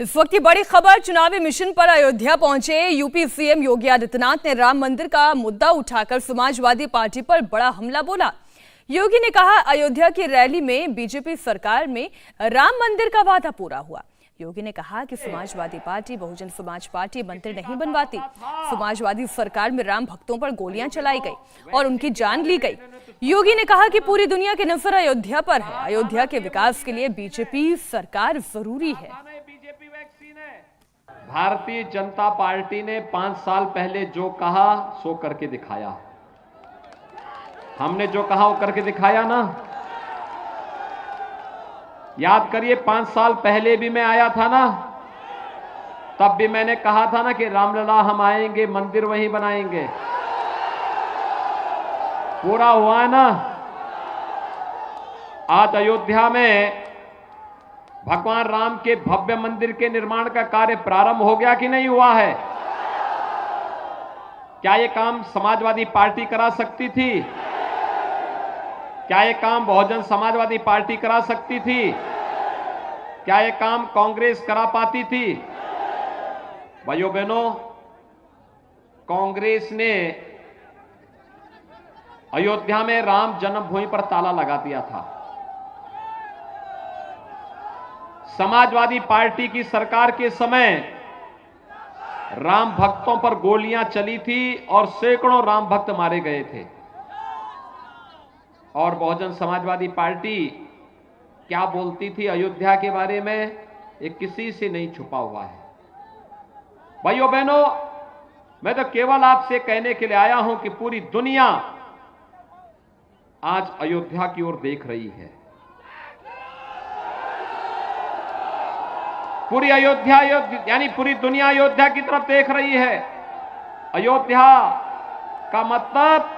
इस वक्त की बड़ी खबर, चुनावी मिशन पर अयोध्या पहुंचे यूपी सीएम योगी आदित्यनाथ ने राम मंदिर का मुद्दा उठाकर समाजवादी पार्टी पर बड़ा हमला बोला। योगी ने कहा, अयोध्या की रैली में बीजेपी सरकार में राम मंदिर का वादा पूरा हुआ। योगी ने कहा कि समाजवादी पार्टी बहुजन समाज पार्टी मंदिर नहीं बनवाती। समाजवादी सरकार में राम भक्तों पर गोलियां चलाई गई और उनकी जान ली गई। योगी ने कहा कि पूरी दुनिया की नजर अयोध्या पर है। अयोध्या के विकास के लिए बीजेपी सरकार जरूरी है। भारतीय जनता पार्टी ने 5 साल पहले जो कहा सो करके दिखाया। हमने जो कहा वो करके दिखाया ना। याद करिए, 5 साल पहले भी मैं आया था ना, तब भी मैंने कहा था ना कि रामलला हम आएंगे, मंदिर वहीं बनाएंगे। पूरा हुआ है ना। आज अयोध्या में भगवान राम के भव्य मंदिर के निर्माण का कार्य प्रारंभ हो गया कि नहीं हुआ है? क्या यह काम समाजवादी पार्टी करा सकती थी? क्या यह काम बहुजन समाजवादी पार्टी करा सकती थी? क्या यह काम कांग्रेस करा पाती थी? भाइयों बहनों, कांग्रेस ने अयोध्या में राम जन्मभूमि पर ताला लगा दिया था। समाजवादी पार्टी की सरकार के समय राम भक्तों पर गोलियां चली थी और सैकड़ों राम भक्त मारे गए थे। और बहुजन समाजवादी पार्टी क्या बोलती थी अयोध्या के बारे में, ये किसी से नहीं छुपा हुआ है। भाइयों बहनों, मैं तो केवल आपसे कहने के लिए आया हूं कि पूरी दुनिया आज अयोध्या की ओर देख रही है। पूरी अयोध्या यानी पूरी दुनिया अयोध्या की तरफ देख रही है। अयोध्या का मतलब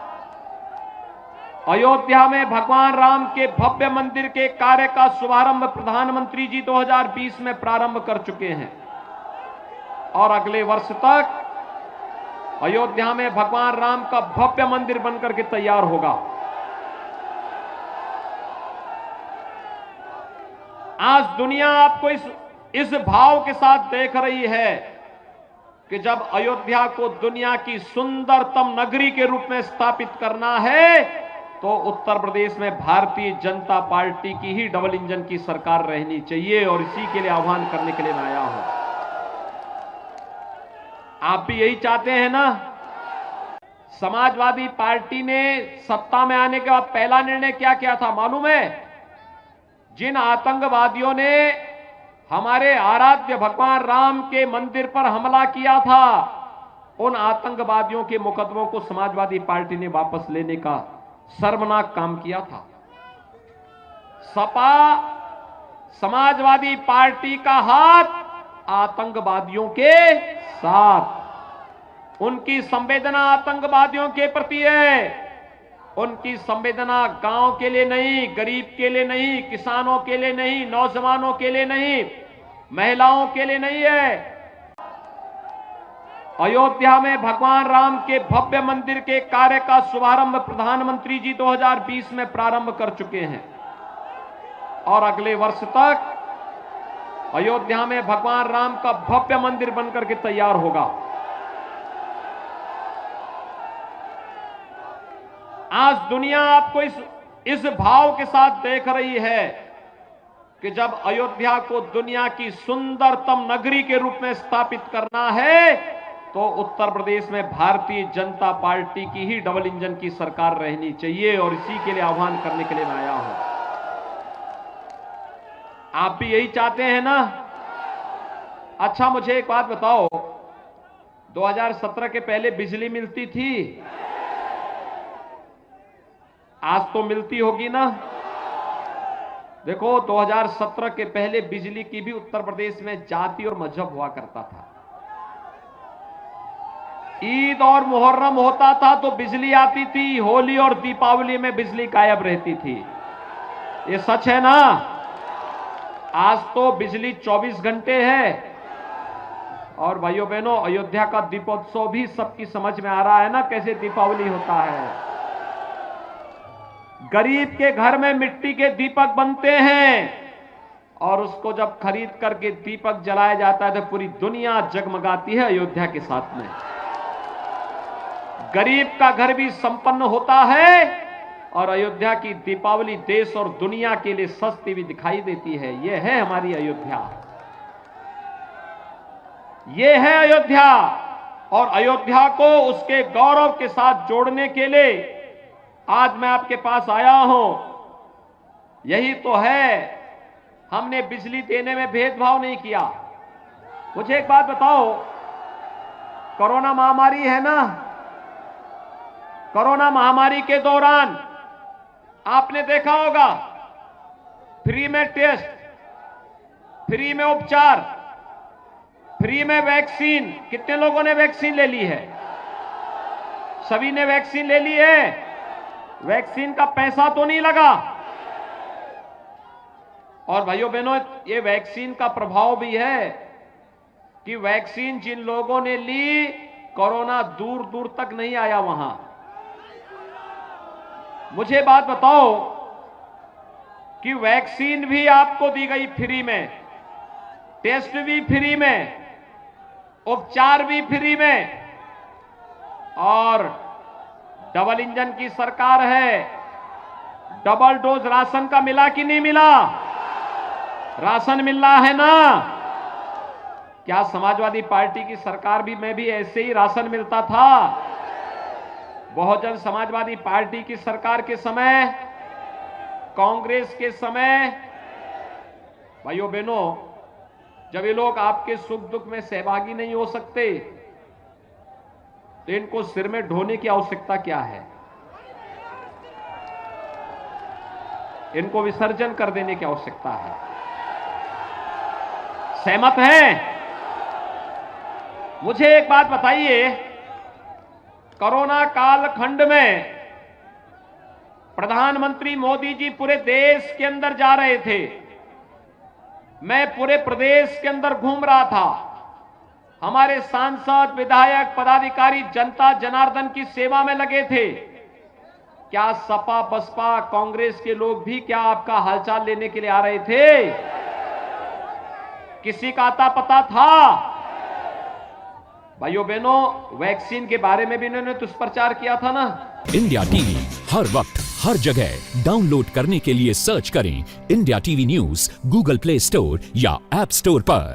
अयोध्या में भगवान राम के भव्य मंदिर के कार्य का शुभारंभ प्रधानमंत्री जी 2020 में प्रारंभ कर चुके हैं और अगले वर्ष तक अयोध्या में भगवान राम का भव्य मंदिर बनकर के तैयार होगा। आज दुनिया आपको इस भाव के साथ देख रही है कि जब अयोध्या को दुनिया की सुंदरतम नगरी के रूप में स्थापित करना है तो उत्तर प्रदेश में भारतीय जनता पार्टी की ही डबल इंजन की सरकार रहनी चाहिए और इसी के लिए आह्वान करने के लिए मैं आया हूं। आप भी यही चाहते हैं ना? समाजवादी पार्टी ने सत्ता में आने के बाद पहला निर्णय क्या किया था मालूम है? जिन आतंकवादियों ने हमारे आराध्य भगवान राम के मंदिर पर हमला किया था, उन आतंकवादियों के मुकदमों को समाजवादी पार्टी ने वापस लेने का शर्मनाक काम किया था। सपा समाजवादी पार्टी का हाथ आतंकवादियों के साथ। उनकी संवेदना आतंकवादियों के प्रति है। उनकी संवेदना गांव के लिए नहीं, गरीब के लिए नहीं, किसानों के लिए नहीं, नौजवानों के लिए नहीं, महिलाओं के लिए नहीं है। अयोध्या में भगवान राम के भव्य मंदिर के कार्य का शुभारंभ प्रधानमंत्री जी 2020 में प्रारंभ कर चुके हैं और अगले वर्ष तक अयोध्या में भगवान राम का भव्य मंदिर बनकर के तैयार होगा। आज दुनिया आपको इस भाव के साथ देख रही है कि जब अयोध्या को दुनिया की सुंदरतम नगरी के रूप में स्थापित करना है तो उत्तर प्रदेश में भारतीय जनता पार्टी की ही डबल इंजन की सरकार रहनी चाहिए और इसी के लिए आह्वान करने के लिए मैं आया हूं। आप भी यही चाहते हैं ना? अच्छा, मुझे एक बात बताओ, 2017 के पहले बिजली मिलती थी? आज तो मिलती होगी ना। देखो, 2017 के पहले बिजली की भी उत्तर प्रदेश में जाति और मजहब हुआ करता था। ईद और मुहर्रम होता था तो बिजली आती थी, होली और दीपावली में बिजली गायब रहती थी। ये सच है ना? आज तो बिजली 24 घंटे है। और भाइयों बहनों, अयोध्या का दीपोत्सव भी सबकी समझ में आ रहा है ना, कैसे दीपावली होता है। गरीब के घर में मिट्टी के दीपक बनते हैं और उसको जब खरीद करके दीपक जलाया जाता है तो पूरी दुनिया जगमगाती है अयोध्या के साथ में। गरीब का घर भी संपन्न होता है और अयोध्या की दीपावली देश और दुनिया के लिए सस्ती भी दिखाई देती है। यह है हमारी अयोध्या, ये है अयोध्या। और अयोध्या को उसके गौरव के साथ जोड़ने के लिए आज मैं आपके पास आया हूं। यही तो है, हमने बिजली देने में भेदभाव नहीं किया। मुझे एक बात बताओ, कोरोना महामारी है ना, कोरोना महामारी के दौरान आपने देखा होगा फ्री में टेस्ट, फ्री में उपचार, फ्री में वैक्सीन। कितने लोगों ने वैक्सीन ले ली है? सभी ने वैक्सीन ले ली है। वैक्सीन का पैसा तो नहीं लगा। और भाइयों बहनों, ये वैक्सीन का प्रभाव भी है कि वैक्सीन जिन लोगों ने ली, कोरोना दूर दूर तक नहीं आया वहां। मुझे बात बताओ कि वैक्सीन भी आपको दी गई फ्री में, टेस्ट भी फ्री में, उपचार भी फ्री में, और डबल इंजन की सरकार है। डबल डोज राशन का मिला कि नहीं मिला? राशन मिल रहा है ना? क्या समाजवादी पार्टी की सरकार में भी ऐसे ही राशन मिलता था? बहुजन समाजवादी पार्टी की सरकार के समय, कांग्रेस के समय, भाइयों बहनों, जब ये लोग आपके सुख दुख में सहभागी नहीं हो सकते तो इनको सिर में ढोने की आवश्यकता क्या है? इनको विसर्जन कर देने की आवश्यकता है। सहमत हैं? मुझे एक बात बताइए, कोरोना कालखंड में प्रधानमंत्री मोदी जी पूरे देश के अंदर जा रहे थे, मैं पूरे प्रदेश के अंदर घूम रहा था। हमारे सांसद, विधायक, पदाधिकारी जनता जनार्दन की सेवा में लगे थे। क्या सपा, बसपा, कांग्रेस के लोग भी क्या आपका हालचाल लेने के लिए आ रहे थे? किसी का आता पता था? भाइयों बहनों, वैक्सीन के बारे में भी इन्होंने दुष्प्रचार किया था ना। इंडिया टीवी हर वक्त हर जगह डाउनलोड करने के लिए सर्च करें India TV news Google play store या ऐप स्टोर पर।